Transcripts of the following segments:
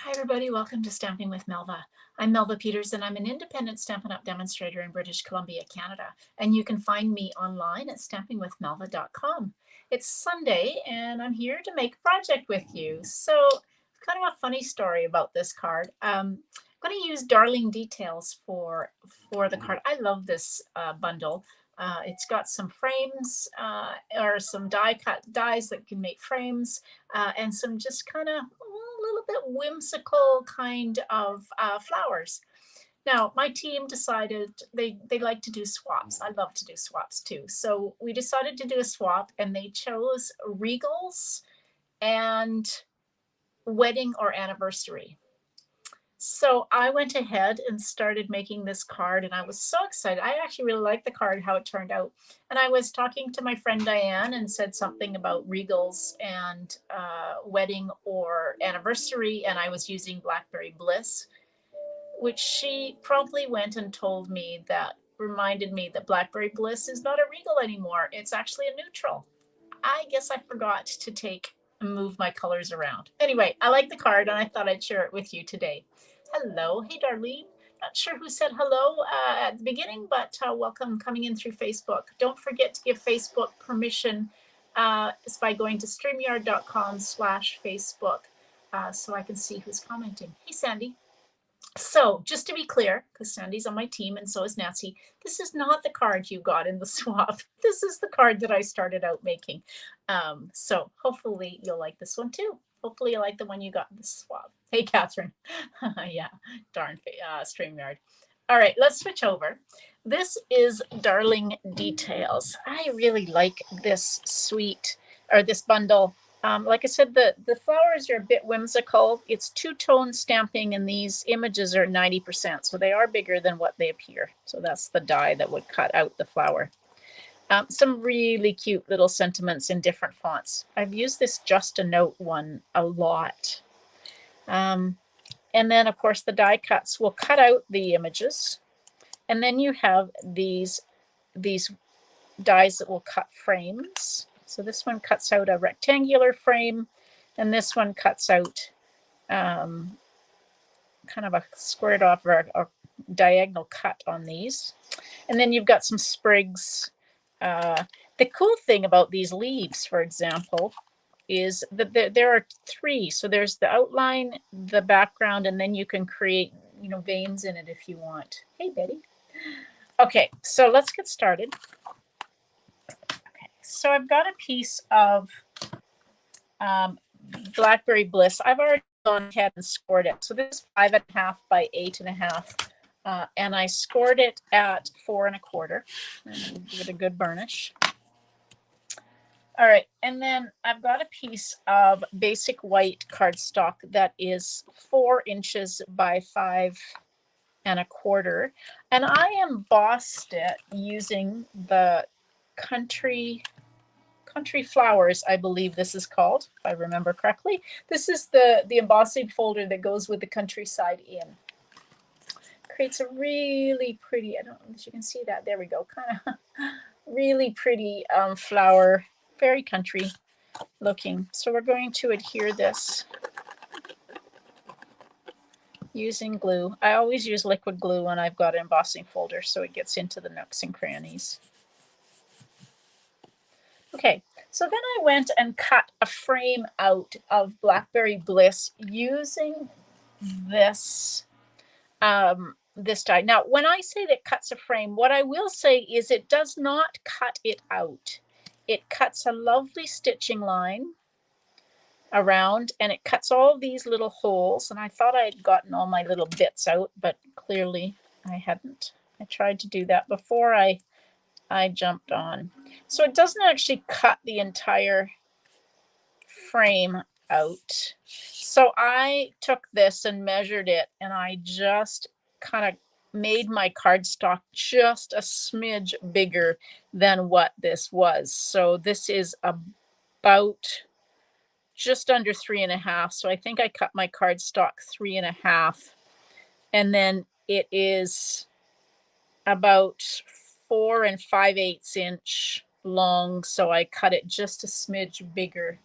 Hi everybody, welcome to Stamping with Melva. I'm Melva Peters and I'm an independent Stampin' Up! Demonstrator in British Columbia, Canada. And you can find me online at stampingwithmelva.com. It's Sunday and I'm here to make a project with you. So kind of a funny story about this card. I'm going to use Darling Details for the card. I love this bundle. It's got some frames or some die cut dies that can make frames and some just kind of a little bit whimsical kind of flowers. Now, my team decided they like to do swaps. I love to do swaps too. So we decided to do a swap and they chose regals and wedding or anniversary. So I went ahead and started making this card and I was so excited. I actually really liked the card, how it turned out. And I was talking to my friend Diane and said something about regals and wedding or anniversary. And I was using Blackberry Bliss, which she promptly went and told me that reminded me that Blackberry Bliss is not a regal anymore. It's actually a neutral. I guess I forgot to move my colors around. Anyway, I like the card and I thought I'd share it with you today. Hello. Hey, Darlene. Not sure who said hello at the beginning, but welcome coming in through Facebook. Don't forget to give Facebook permission it's by going to streamyard.com/Facebook so I can see who's commenting. Hey, Sandy. So just to be clear, because Sandy's on my team and so is Nancy, this is not the card you got in the swap. This is the card that I started out making. So hopefully you'll like this one too. Hopefully you like the one you got in the swap. Hey, Catherine. Yeah, darn StreamYard. All right, let's switch over. This is Darling Details. I really like this this bundle. Like I said, the flowers are a bit whimsical. It's two-tone stamping and these images are 90%, so they are bigger than what they appear. So that's the die that would cut out the flower. Some really cute little sentiments in different fonts. I've used this Just a Note one a lot. And then, of course, the die cuts will cut out the images. And then you have these dies that will cut frames. So this one cuts out a rectangular frame, and this one cuts out kind of a squared off or a diagonal cut on these. And then you've got some sprigs. The cool thing about these leaves, for example, is that there are three. So there's the outline, the background, and then you can create, veins in it if you want. Hey, Betty. Okay, so let's get started. Okay, so I've got a piece of Blackberry Bliss. I've already gone ahead and scored it. So this is 5.5 by 8.5. And I scored it at 4 1/4. And give it a good burnish. All right, and then I've got a piece of basic white cardstock that is 4 inches by 5 1/4. And I embossed it using the Country Flowers, I believe this is called, if I remember correctly. This is the embossing folder that goes with the Countryside in. Creates a really pretty, I don't know if you can see that, there we go, kind of really pretty flower, very country looking. So we're going to adhere this using glue. I always use liquid glue when I've got an embossing folder so it gets into the nooks and crannies. Okay, so then I went and cut a frame out of Blackberry Bliss using this this die. Now, when I say that cuts a frame, what I will say is it does not cut it out. It cuts a lovely stitching line around and it cuts all these little holes. And I thought I had gotten all my little bits out, but clearly I hadn't. I tried to do that before I jumped on. So it doesn't actually cut the entire frame out. So I took this and measured it and I just kind of made my cardstock just a smidge bigger than what this was. So this is about just under 3 1/2. So I think I cut my cardstock 3 1/2. And then it is about 4 5/8 inch long. So I cut it just a smidge bigger.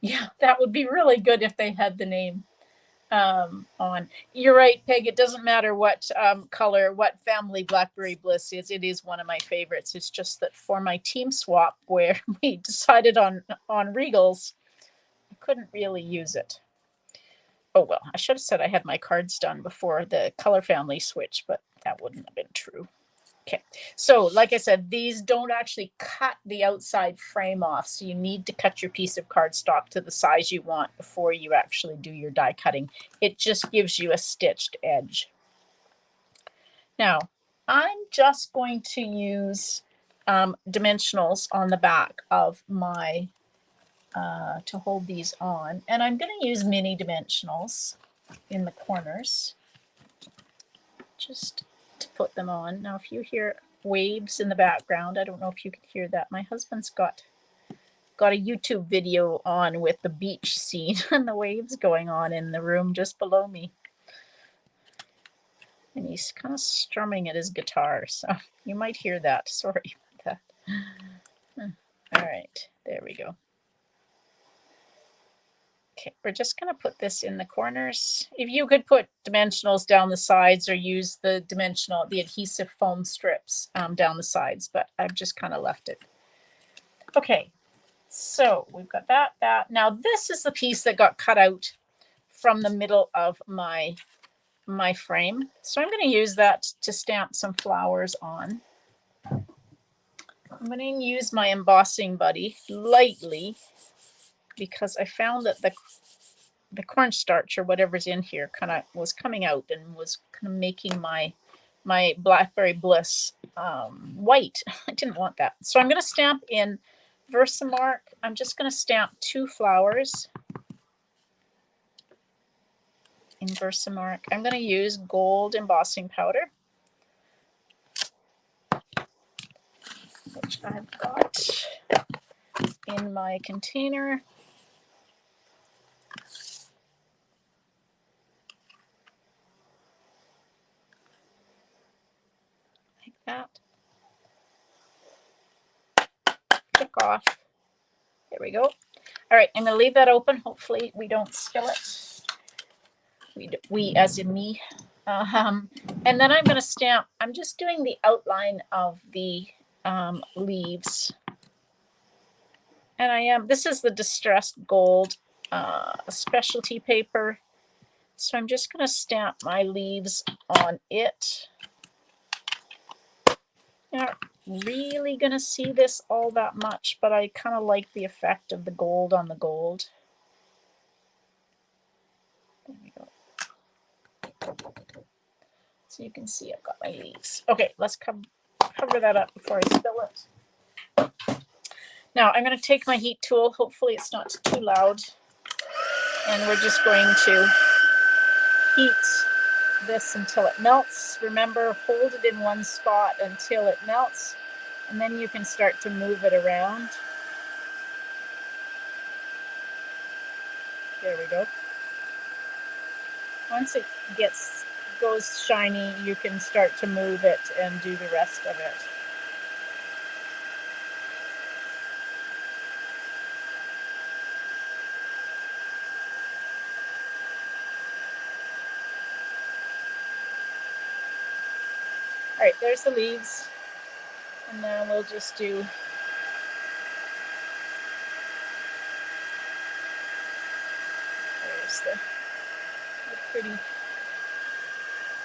Yeah, that would be really good if they had the name on. You're right, Peg. It doesn't matter what color, what family Blackberry Bliss is. It is one of my favorites. It's just that for my team swap, where we decided on Regals, I couldn't really use it. Oh well, I should have said I had my cards done before the color family switch, but that wouldn't have been true. Okay, so like I said, these don't actually cut the outside frame off, so you need to cut your piece of cardstock to the size you want before you actually do your die cutting. It just gives you a stitched edge. Now, I'm just going to use dimensionals on the back of my, to hold these on, and I'm going to use mini dimensionals in the corners, just to put them on. Now, if you hear waves in the background, I don't know if you can hear that. My husband's got a YouTube video on with the beach scene and the waves going on in the room just below me. And he's kind of strumming at his guitar, so you might hear that. Sorry about that. All right, there we go. Okay, we're just going to put this in the corners. If you could put dimensionals down the sides or use the adhesive foam strips down the sides, but I've just kind of left it. Okay, so we've got that. Now this is the piece that got cut out from the middle of my frame. So I'm going to use that to stamp some flowers on. I'm going to use my embossing buddy lightly because I found that the cornstarch or whatever's in here kind of was coming out and was kind of making my Blackberry Bliss white. I didn't want that. So I'm going to stamp in Versamark. I'm just going to stamp 2 flowers in Versamark. I'm going to use gold embossing powder, which I've got in my container. Like that. Click off. There we go. All right, I'm going to leave that open. Hopefully we don't spill it. We as in me. And then I'm going to stamp. I'm just doing the outline of the leaves. And this is the distressed gold specialty paper. So I'm just going to stamp my leaves on it. You're not really going to see this all that much, but I kind of like the effect of the gold on the gold. There we go. So you can see I've got my leaves. Okay, let's cover that up before I spill it. Now I'm going to take my heat tool. Hopefully it's not too loud. And we're just going to heat this until it melts. Remember, hold it in one spot until it melts, and then you can start to move it around. There we go. Once it goes shiny, you can start to move it and do the rest of it. All right, there's the leaves. And now we'll just do there's the pretty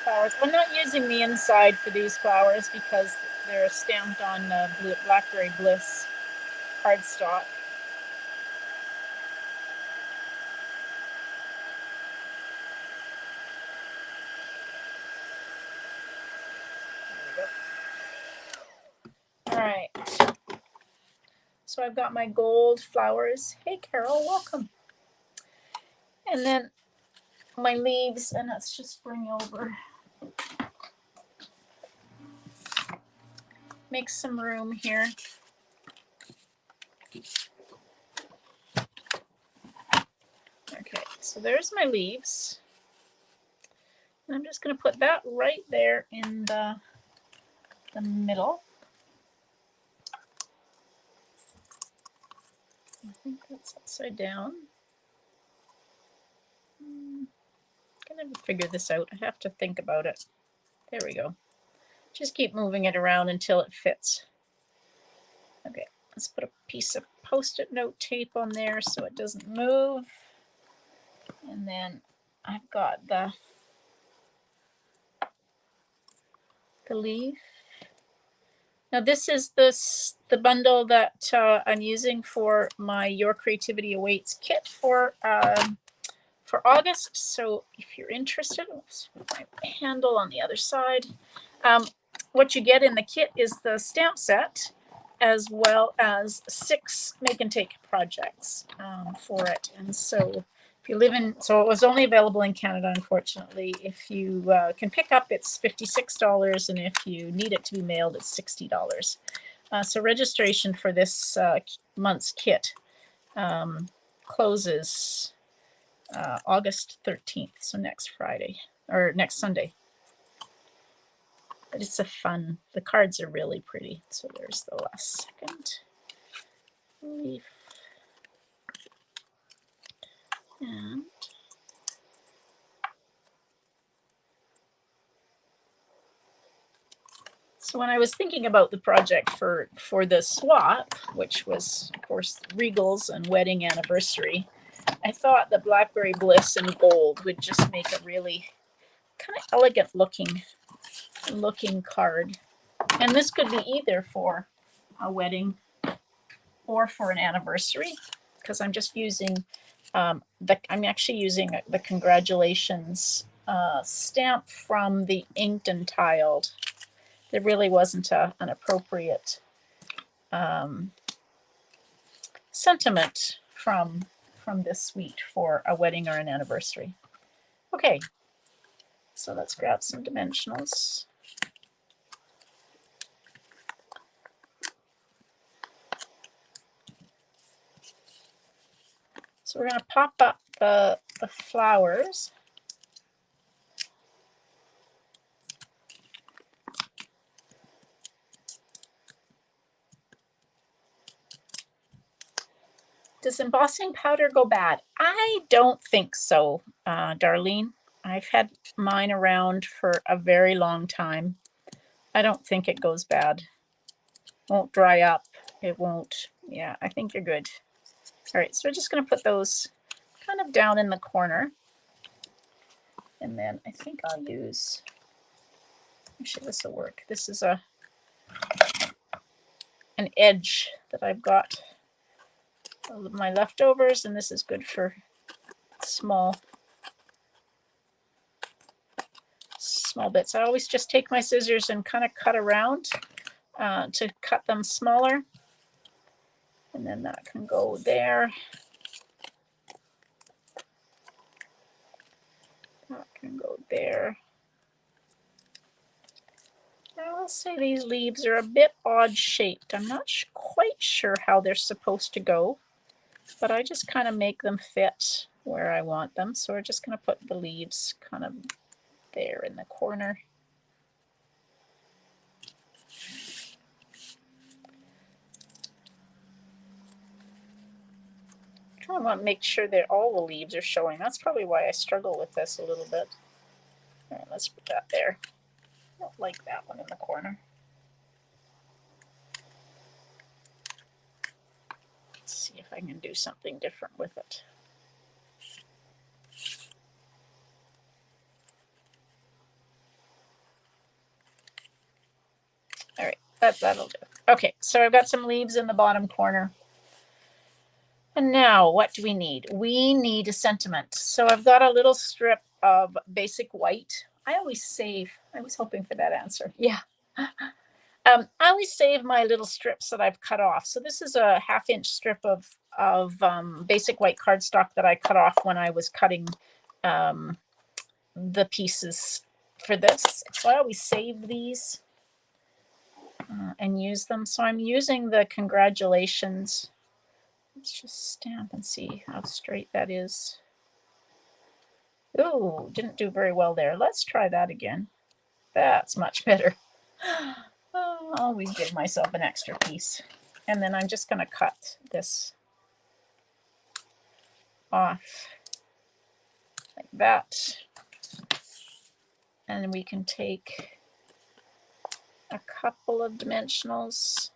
flowers. I'm not using the inside for these flowers because they're stamped on Blackberry Bliss cardstock. All right, so I've got my gold flowers. Hey, Carol, welcome. And then my leaves, and let's just bring over, make some room here. Okay, so there's my leaves. And I'm just going to put that right there in the middle. I think that's upside down. I can never figure this out. I have to think about it. There we go. Just keep moving it around until it fits. Okay, let's put a piece of Post-it note tape on there so it doesn't move. And then I've got the leaf. Now this is the bundle that I'm using for my Your Creativity Awaits kit for August. So if you're interested, oops, my handle on the other side. What you get in the kit is the stamp set, as well as 6 make and take projects for it. And so if you live in, so it was only available in Canada, unfortunately. If you can pick up, it's $56, and if you need it to be mailed, it's $60. So registration for this month's kit closes August 13th, so next Friday, or next Sunday. But it's the cards are really pretty. So there's the last second leaf. And so when I was thinking about the project for the swap, which was, of course, Regal's and wedding anniversary, I thought the Blackberry Bliss in gold would just make a really kind of elegant looking card. And this could be either for a wedding or for an anniversary, because I'm just using I'm actually using the congratulations stamp from the inked and tiled. There really wasn't an appropriate sentiment from this suite for a wedding or an anniversary. Okay, so let's grab some dimensionals. So we're going to pop up the flowers. Does embossing powder go bad? I don't think so, Darlene. I've had mine around for a very long time. I don't think it goes bad. Won't dry up. It won't. Yeah, I think you're good. All right, so we're just going to put those kind of down in the corner. And then I think I'll use, actually this will work. This is an edge that I've got of my leftovers, and this is good for small bits. I always just take my scissors and kind of cut around to cut them smaller. And then that can go there. That can go there. Now I'll say these leaves are a bit odd shaped. I'm not quite sure how they're supposed to go, but I just kind of make them fit where I want them. So we're just going to put the leaves kind of there in the corner. I want to make sure that all the leaves are showing. That's probably why I struggle with this a little bit. All right, let's put that there. I don't like that one in the corner. Let's see if I can do something different with it. All right, that'll do. Okay, so I've got some leaves in the bottom corner. And now what do we need? We need a sentiment. So I've got a little strip of basic white. I was hoping for that answer. Yeah. I always save my little strips that I've cut off. So this is a 1/2-inch strip of basic white cardstock that I cut off when I was cutting the pieces for this. So I always save these and use them. So I'm using the congratulations. Let's just stamp and see how straight that is. Ooh, didn't do very well there. Let's try that again. That's much better. Oh, I'll always give myself an extra piece. And then I'm just going to cut this off that. And we can take a couple of dimensionals.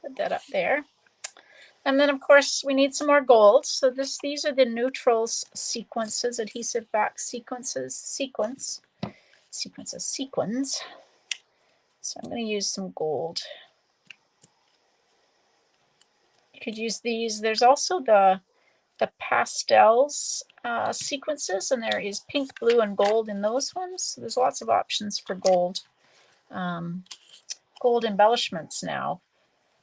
Put that up there. And then, of course, we need some more gold. So these are the neutrals sequences, adhesive back sequences, sequins. So I'm going to use some gold. You could use these. There's also the pastels sequences, and there is pink, blue, and gold in those ones. So there's lots of options for gold. Gold embellishments now.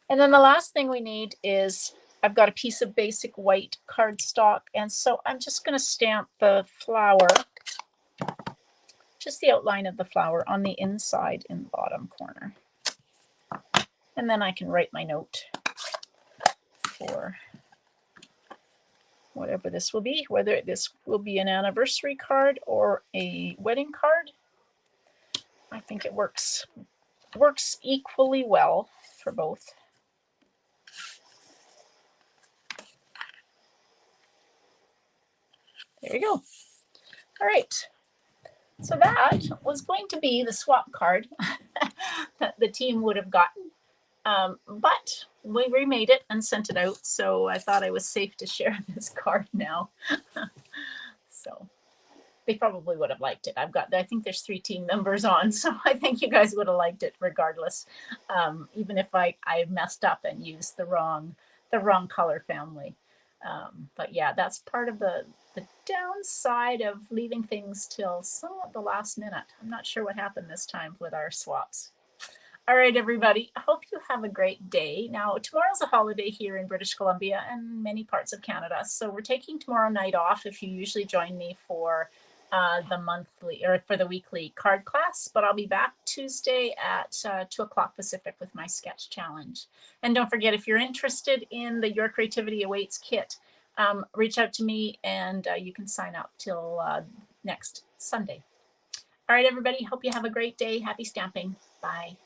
And then the last thing we need is, I've got a piece of basic white cardstock, and so I'm just going to stamp the flower, just the outline of the flower on the inside in the bottom corner. And then I can write my note for whatever this will be, whether this will be an anniversary card or a wedding card. I think it works equally well for both. There you go. All right. So that was going to be the swap card that the team would have gotten. But we remade it and sent it out, so I thought I was safe to share this card now. So they probably would have liked it. I think there's 3 team members on, so I think you guys would have liked it regardless, even if I messed up and used the wrong color family. But yeah, that's part of the downside of leaving things till somewhat the last minute. I'm not sure what happened this time with our swaps. All right, everybody, I hope you have a great day. Now, tomorrow's a holiday here in British Columbia and many parts of Canada. So we're taking tomorrow night off if you usually join me for the monthly or for the weekly card class, but I'll be back Tuesday at 2 o'clock Pacific with my sketch challenge. And don't forget, if you're interested in the Your Creativity Awaits kit, reach out to me and you can sign up till next Sunday. All right, everybody, hope you have a great day. Happy stamping. Bye.